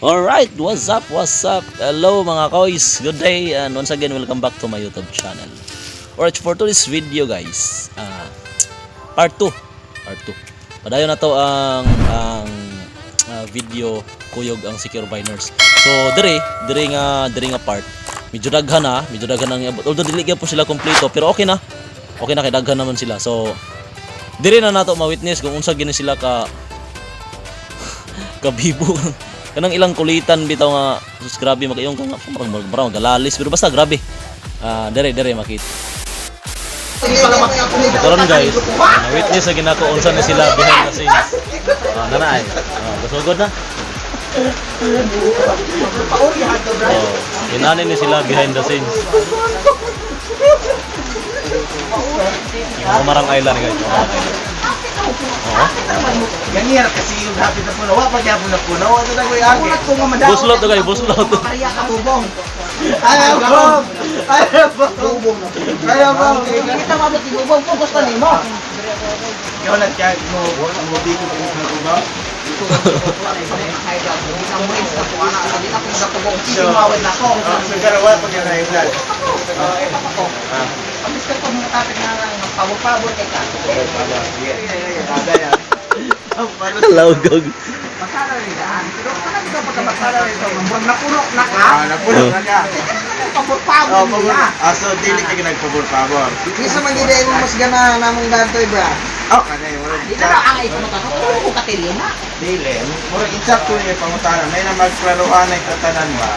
Alright, what's up, what's up? Hello mga koys, good day and once again welcome back to my YouTube channel. Alright, for today's video guys, part 2. Padayon na to ang video kuyog ang secure biners. So dire nga part. Medyo daghan na ang although dili gyud po sila kompleto pero okay na. Okay na kay daghan naman sila. So dire na nato ma-witness kung unsa gini sila kabibo. Kanang ilang kulitan bitaw nga sus grabe makayong parang galalis pero basta grabe. Dire makita. Karon guys, na-witness sa ginako unsa na sila behind the scenes. Nanay. Gasugod na. Inani ni sila behind the scenes. Marang Island guys. Ganyan kasi yung hapit na puno, wapag niya puno, ano na ko yung agi? Buslot to guys, buslot. Kaya ka bubong. Ayaw bubong. Kita mabot yung bubong, kung gusto ni mo. Ikaw nag-chat mo, dito po sa bubong. So, garawa pag yan ay vlog. Pabis ka po mga tapit na pabot-pabot kay ka. Hello gog. Masara rin daan. Pero kanang ito pagkamasara rin ito. Napulok na ka. Napulok na ka. Pabot-pabot nila. So, dili ka nagpabor-pabor. Isa man gina yung mas gana namang dantoy bra. Oh, kanay mo. Di na ang ay kumatanong. Pero kung katilin na. Dili. Mura insakt ko yung pangutana. May na magklaruhan ay tatanan ba?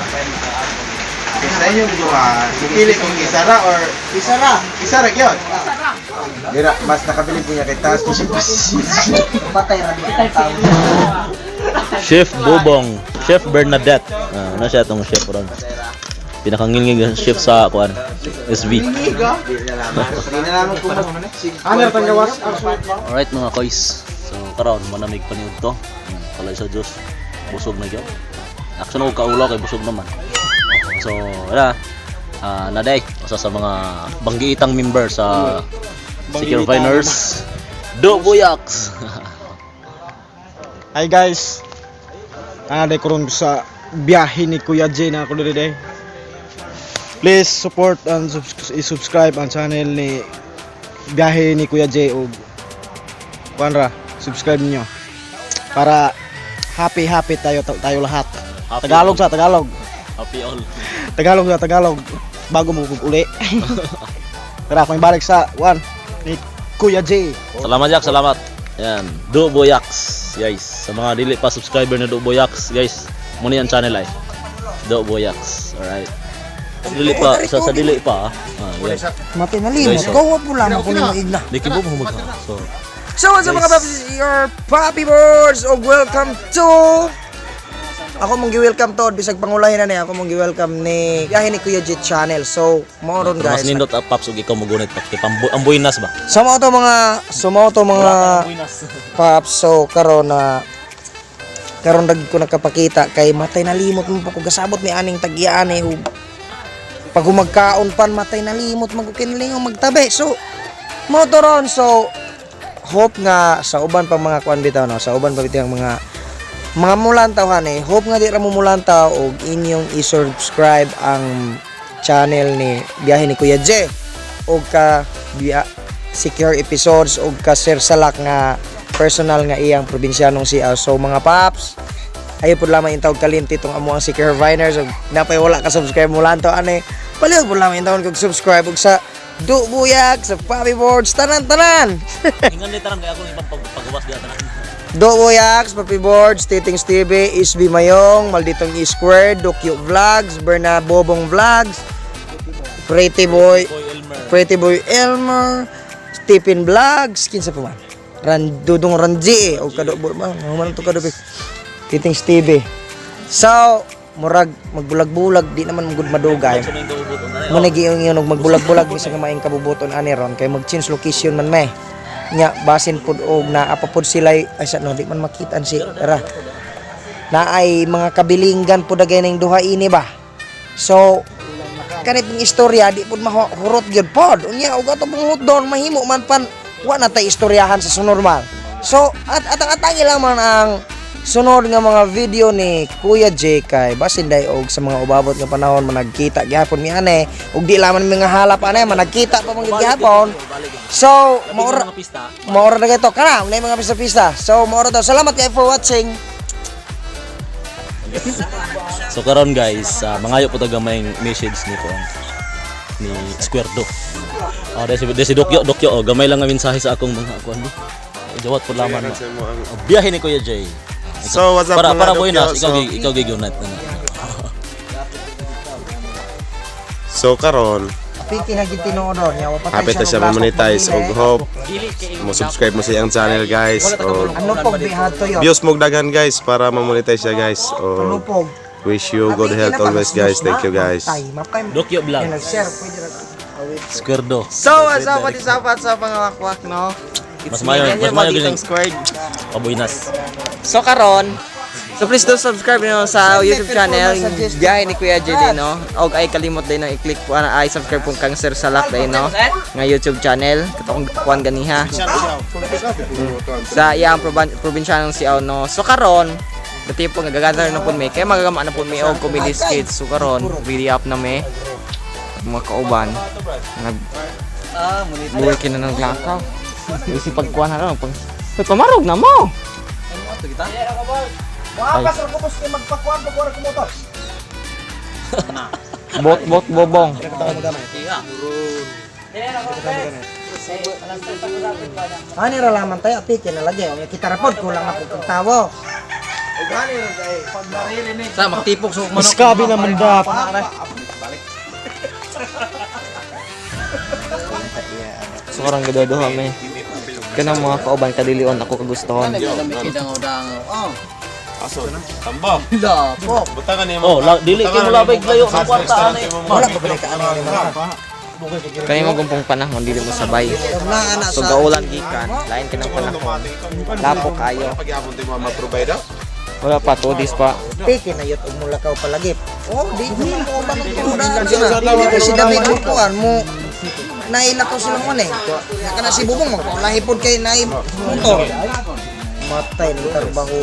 Sa inyo duha, pili kung isara or isara gyud. Dira mas nakabili po niya kay taas ko si Patay ra kita tao. Chef Bobong, Chef Bernadette. Na siya tong chef ron. Pinakangilngig chef sa kuan SB. Di na naman ko ano tang gawas. Alright mga koys. So karon manamig paniud to. Kalay sa Dios. Busog na gyud. Action og kaulaw kay busog naman. So, wala. Naday, usa sa mga banggiitang member sa Secure Biners, Do Buyaks. Hi guys. Naday karon sa biyahe ni Kuya J na ako diri. Please support and subscribe ang channel ni biyahe ni Kuya J o kuanra, subscribe niyo para happy tayo lahat. Happy Tagalog sa Tagalog. Happy all. Tagalog sa Tagalog bago mo uli. Tara, kung balik sa one ni Kuya J. Salamat Jak, salamat. Yan, Do Buyaks, guys. Sa mga dili pa subscriber na Do Buyaks, guys, muna yan channel ay. Do Buyaks. Alright. Dili pa, sa dili pa. Guys. Matinalimot. Guys, Go up mo lang ako ni igna. Di kibo mo mag. So, So what's up mga papi, your Papi Boards og welcome to ako mong gi-welcome to bisag pangulahin na ni ako mong gi-welcome ni biyahe ni Kuya J channel. So mo ron guys. Mas nindot at paps ug ikaw mo gunit pa kay ambuinas ba? Sa mga paps, so karon dagi ko nakapakita kay matay nalimot mo ko gasabot mi aning tag-iyaan ug pag humagkaon pan matay nalimot magkinling magtabi. So mo to ron, so hope nga sa uban pa mga kuan bitaw no, sa uban pa bitaw mga mulantaw hope nga di ra mo mulantaw og inyong i-subscribe ang channel ni biyahe ni Kuya J og ka secure episodes og ka Sir Salak nga personal nga iyang probinsyanong siya. So mga paps, ayo pud lamang intawag kalimti tong amo ang Secure Biners og napay wala ka subscribe mulantaw palihog pud lamang intawon kog subscribe og sa Do Buyaks sa Papi Boards tanan. Ingon ni tanan kay ako ibang paggawas diha tanan. Do Buyaks, Papi Boards, Titing Stevie, SB Mayong, Malditong E-Squared, Dokyo Vlogs, Berna Bobong Vlogs, Pretty Boy Elmer, Stephen Vlogs, kinsa pa man? Dudong Ranji o kado ba? Human to kado Titing Stevie. So, murag magbulag-bulag di naman magud madugay. Mo nagiingon og magbulag-bulag bisag maing kabubuton ani ron kay mag-change location man may. Nya basin pud og naapa pud sila ay sa no di man makitaan si tara na ay mga kabilinggan pud dagay ning duha ini ba. So kanit ng istorya di pud mahurot gyud pod unya og ato pang doon mahimo man pan wa na tay istoryahan sa normal. So atang-atang lang man ang sunod nga mga video ni Kuya J kay basin day og sa mga ubabot nga panahon managkita gyapon mi ane ug di laman mi nga halap ane managkita pa man gyapon. So maura na gito kana unay mga pista-pista. So maura to. Salamat kay for watching. So karon guys, mangayo po tagamay message ni ko ni Squirdo. Desi Dokyo gamay lang nga mensahe sa akong mga kuan. Jawat po laman na. Biyahe ni Kuya J. So what's up Para boy Dokyo? na ikaw gigunat na. So karon Piki na gitinoodon nya wa patay happy ta siya monetize og hope mo subscribe mo sa iyang channel guys o Ano pog bihat to yo? views mo daghan guys para ma-monetize siya guys Ano o pog? wish you good health always guys. Thank you guys. Dokyo vlog. Nag-share pwede ra. Squirdo. So, what's up sa pangawakwak, no? Mas mayo Malditong gining Squared. pabuinas. So, karon, so please do subscribe nyo sa YouTube channel, Biyahe ni Kuya JD, no? Og ay kalimot din no, i-click po na ay subscribe pong kang Sir Salak din, no? Nga YouTube channel, katong kuan ganiha. Sa iyang probinsya ng Siaw, no? So, karon, dati po nagagather na po may, kaya magagama na po may og comedy skits. So, karon, really up na may mga kauban. Buhay ka na ng lakaw. Kasi pagkuhan na lang, pamarog na mo! Bot bobong. Ani ra laman tayo piki na lagi ang kita rapod kulang na pug tawo. Sa magtipok sa Mas kabi naman dap. So karang gadado kami. Kanang mga kauban kadilion ako kagustuhan. Dili kay mo labay layo sa kwarta ani. Wala ko balik ka ani mga. Kani mo gumpong panahon dili mo sabay. Na ana So sa gaulan gikan, lain ka ng panahon. Lapo kayo. Wala pa, 2 days pa. piki na yut og mulakaw palagip. Oh, di mo ba nang kasi David kuan mo nailakaw sila mo ni. Kana si Bubong lahipod kay naib motor. Matay ni trabaho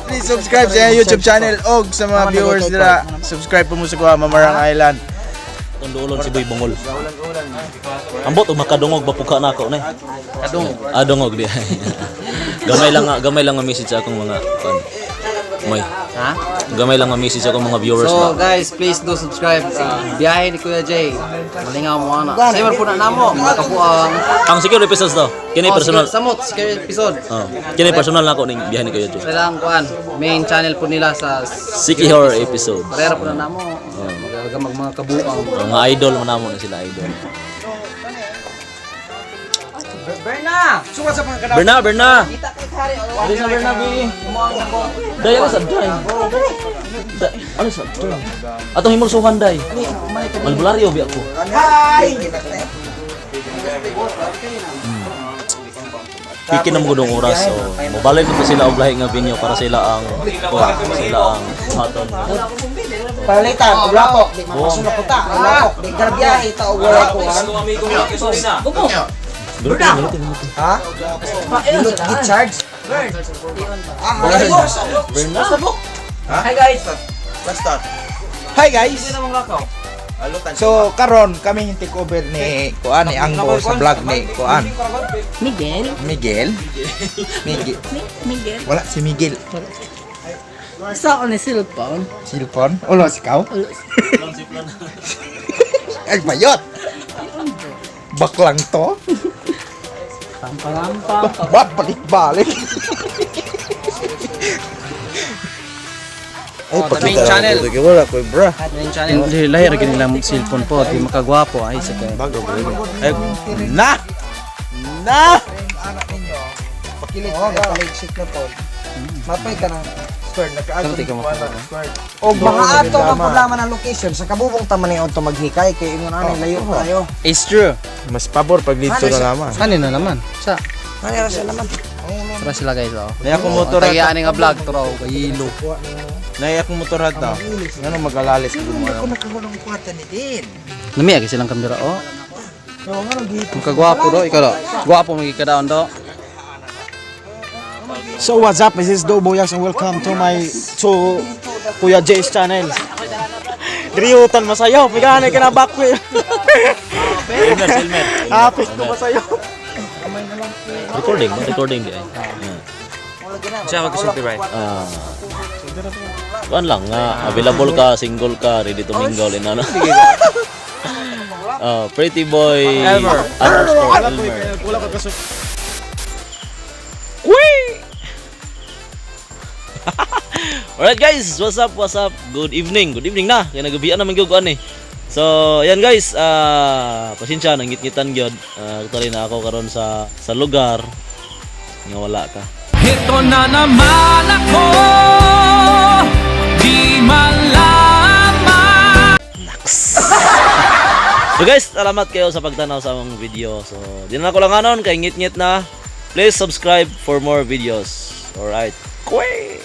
Please subscribe sa YouTube channel og sa mga viewers nila. Subscribe po mo sa kuha Mamarang Island. Tundulon si Boy Bungol. Ambot og makadungog bapuka na ako nay. Kadungog. Dungog di. gamay lang nga message sa akong mga Moy. Ha? Gamay lang nga message sa akong mga viewers So na. guys, please do subscribe sa Biyahe ni Kuya J. Malingaw mo ana. Saber po na namo, mga kapuang. Ang secure episodes to. Kini personal. Samot, secure episode. Kini personal na ako ning biyahe ni Kuya Joe. Kailangan kuan, main channel po nila sa Siki horror episode. Parera po na namo. Magagamag mga kabuang. Mga idol mo namo na sila idol. Berna! Dali sa Berna bi. Dai ano sa dai. Ano sa dai? Atong himulsuhan dai. Malbularyo bi ako. Piki na mo gudong oras so mobalik ko sila og lahi nga binyo para sila ang haton. palitan og lapok di makasunod ko ta. Lapok di garbiyahe ta og wala ko. Ha? Ilot git charge. Hi guys. Hi guys. So karon kami take over ni Kuan ni Anggo sa vlog ni Kuan. Miguel. Wala si Miguel. Sa ako ni cellphone. Cellphone. Ulo si kau. Ay bayot. Baklang to. Ba balik-balik. Oh, the main channel. Wala ko bro. Main channel. Lahir gini lang cellphone po, di makagwapo ay sa kay. Na. Anak ninyo. Pakilig pakilig na to. Mapay ka na. Square nakaagod ko square. Og mga ato ang problema ng location sa kabubong taman ni to maghikay kay ingon ani layo tayo. It's true. Mas pabor pag dito na naman. Ano na naman? Sa Ani ra sila naman. Tara sila guys, oh. Naya akong motor at Tagiyaan nga vlog to raw, kayilo. naya akong motor at daw. Ngano magalalis ko mo. Ako nakahulong kwarta ni Din. Namiya kasi silang kamera, oh. So ngano gito. Ang kagwapo do, ikaw do. Gwapo mo gikadaon do. So what's up? This is Doboyas and welcome to Kuya J's channel. Driutan masayaw, pigana ka na back ko. Silmer. Apit ko masayaw. Recording di ay. Siya magkasulti ba? Kuan lang nga available ka, single ka, ready to mingle and ano. Pretty boy Elmer. Elmer. Wala ka kaso. Alright guys, what's up? Good evening na. Kaya nagabian naman gyud ani. So, ayan guys, pasensya nangit-ngitan gyud. Tuloy na ako karon sa lugar nga wala ka. Ito na naman ako, di malaman. So guys, salamat kayo sa pagtanaw sa among video. So, di na ako lang anon kay ngit-ngit na. Please subscribe for more videos. Alright. Kwey!